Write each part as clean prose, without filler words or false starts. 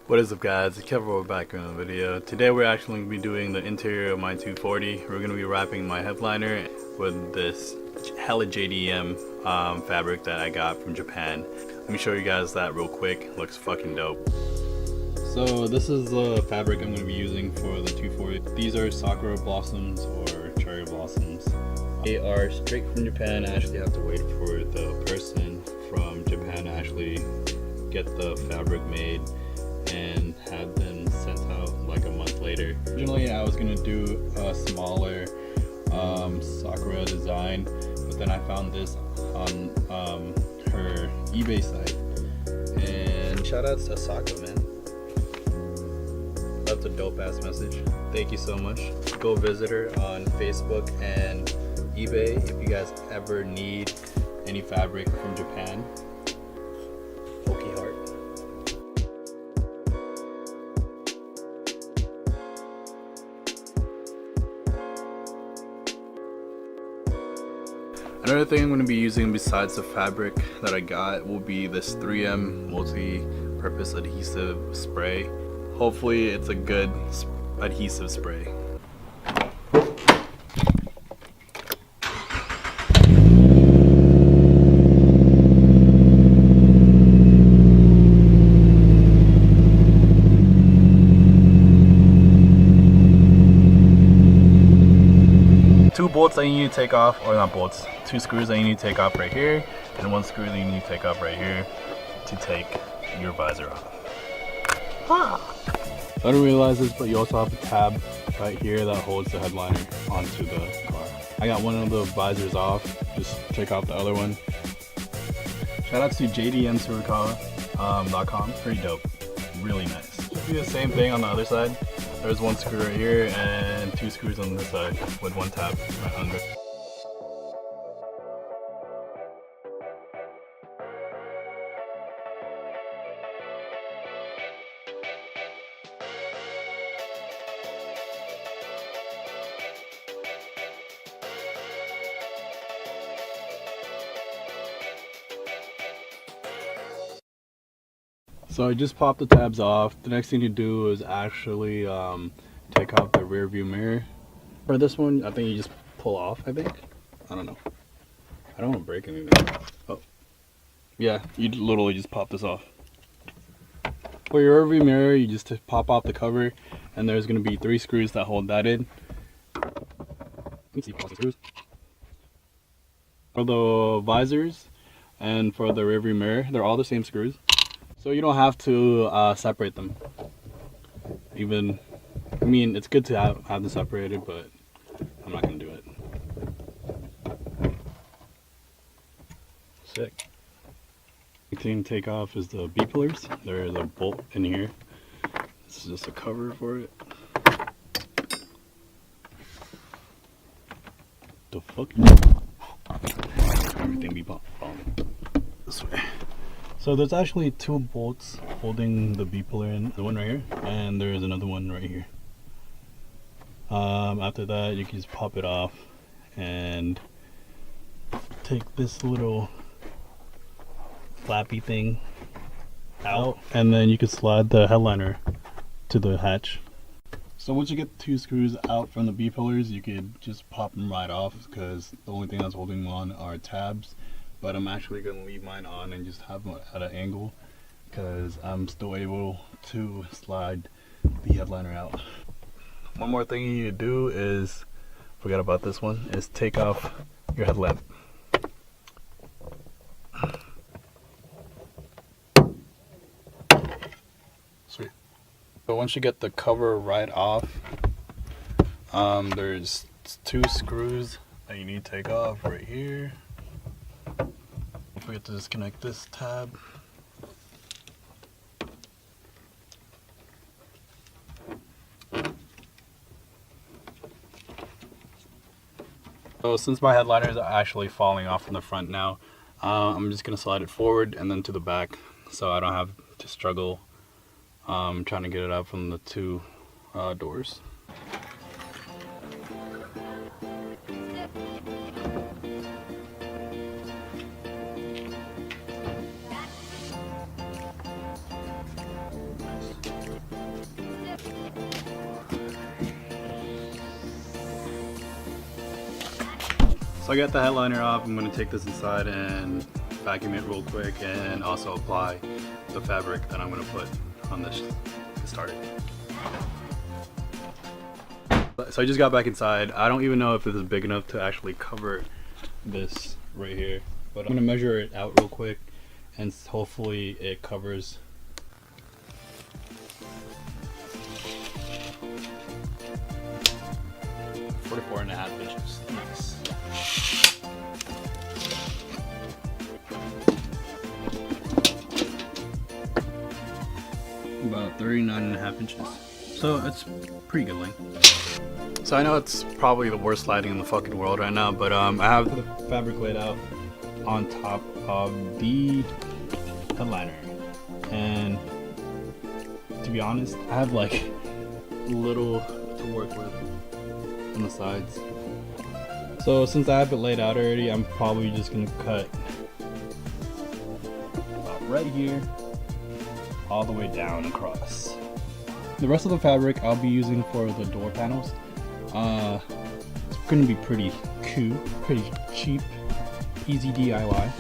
What is up, guys? It's Kevin. We're back in the video. Today we're actually going to be doing the interior of my 240. We're going to be wrapping my headliner with this hella JDM fabric that I got from Japan. Let me show you guys that real quick. Looks fucking dope. So this is the fabric I'm going to be using for the 240. These are sakura blossoms or cherry blossoms. They are straight from Japan. I actually have to wait for the person from Japan to actually get the fabric made and had them sent out like a month later. Originally I was gonna do a smaller sakura design, but then I found this on her eBay site, and shout out to Asaka, man. That's a dope ass message. Thank you so much. Go visit her on Facebook and eBay if you guys ever need any fabric from Japan. Oki-Heart. Another thing I'm going to be using besides the fabric that I got will be this 3M multi-purpose adhesive spray. Hopefully it's a good adhesive spray. Two bolts that you need to take off, or not bolts, two screws that you need to take off right here, and one screw that you need to take off right here to take your visor off. I didn't realize this, but you also have a tab right here that holds the headliner onto the car. I got one of the visors off, just take off the other one. Shout out to JDM.com, pretty dope, really nice. Do the same thing on the other side. There's one screw right here and two screws on this side with one tab right under. So I just popped the tabs off. The next thing to do is actually take off the rear view mirror. For this one, I think you just pull off, I think. I don't know. I don't want to break anything. Oh. Yeah, you literally just pop this off. For your rear view mirror, you just pop off the cover, and there's going to be 3 screws that hold that in. Let's see, screws. For the visors and for the rear view mirror, they're all the same screws. So you don't have to separate them. Even, I mean, it's good to have them separated, but I'm not gonna do it. Sick. The thing to take off is the B pillars. There's a bolt in here. This is just a cover for it. The fuck? Everything be falling this way. So there's actually 2 bolts holding the B pillar in, the one right here, and there's another one right here. After that, you can just pop it off and take this little flappy thing out, and then you can slide the headliner to the hatch. So once you get the 2 screws out from the B pillars, you could just pop them right off, because the only thing that's holding them on are tabs. But I'm actually going to leave mine on and just have them at an angle, because I'm still able to slide the headliner out. One more thing you need to do is, forget about this one, is take off your headlamp. Sweet. So once you get the cover right off, there's 2 screws that you need to take off right here. Don't forget to disconnect this tab. So since my headliner is actually falling off from the front now, I'm just going to slide it forward and then to the back, so I don't have to struggle trying to get it out from the 2 doors. So I got the headliner off. I'm going to take this inside and vacuum it real quick and also apply the fabric that I'm going to put on this to start it. So I just got back inside. I don't even know if this is big enough to actually cover this right here, but I'm going to measure it out real quick and hopefully it covers. .44.5 inches. Nice. About 39.5 inches. So it's pretty good length. So I know it's probably the worst lighting in the fucking world right now, but I have the fabric laid out on top of the headliner, and to be honest, I have like little to work with on the sides. So since I have it laid out already, I'm probably just gonna cut about right here all the way down across. The rest of the fabric I'll be using for the door panels. It's gonna be pretty cool, pretty cheap, easy DIY.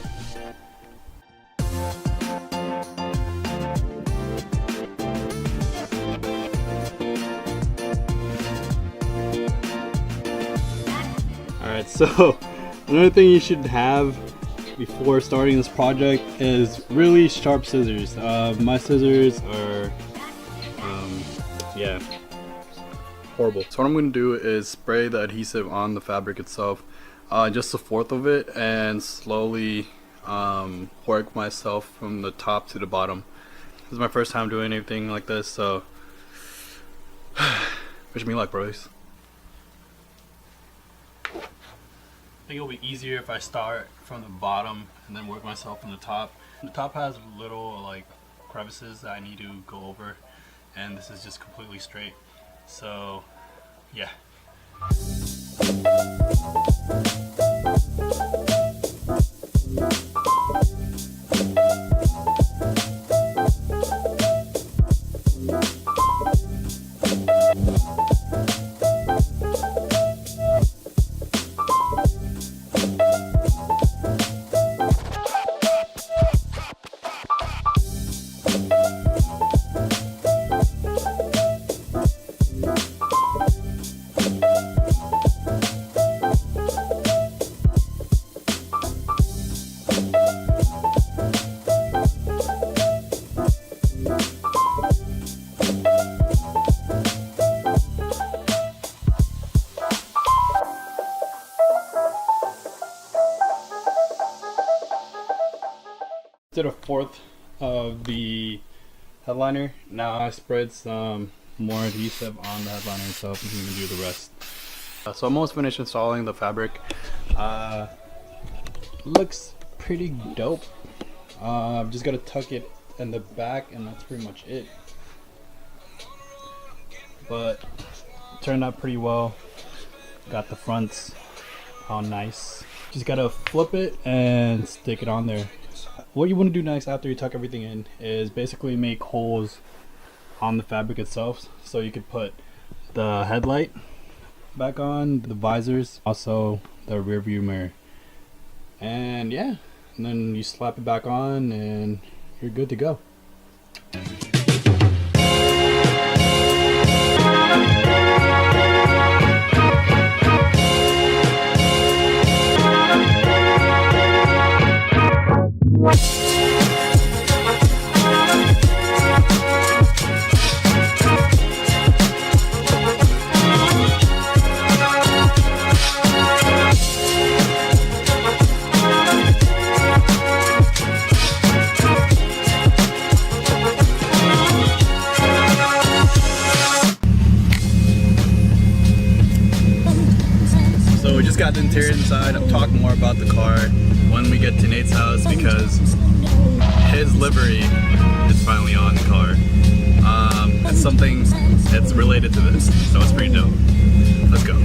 Alright, so another thing you should have before starting this project is really sharp scissors. My scissors are, yeah, horrible. So what I'm going to do is spray the adhesive on the fabric itself, just a fourth of it, and slowly work myself from the top to the bottom. This is my first time doing anything like this, so wish me luck, bros. I think it'll be easier if I start from the bottom and then work myself from the top. The top has little like crevices that I need to go over, and this is just completely straight. So yeah. Did a fourth of the headliner. Now I spread some more adhesive on the headliner itself, and you can do the rest. So I'm almost finished installing the fabric. Looks pretty dope. I've just got to tuck it in the back, and that's pretty much it. But it turned out pretty well. Got the fronts all nice. Just gotta flip it and stick it on there. What you want to do next after you tuck everything in is basically make holes on the fabric itself, so you could put the headlight back on, the visors, also the rear view mirror, and yeah, and then you slap it back on and you're good to go. So we just got the interior inside. I'm talking more about the car when we get to Nate's house because his livery is finally on the car. It's something that's related to this, so it's pretty dope. Let's go.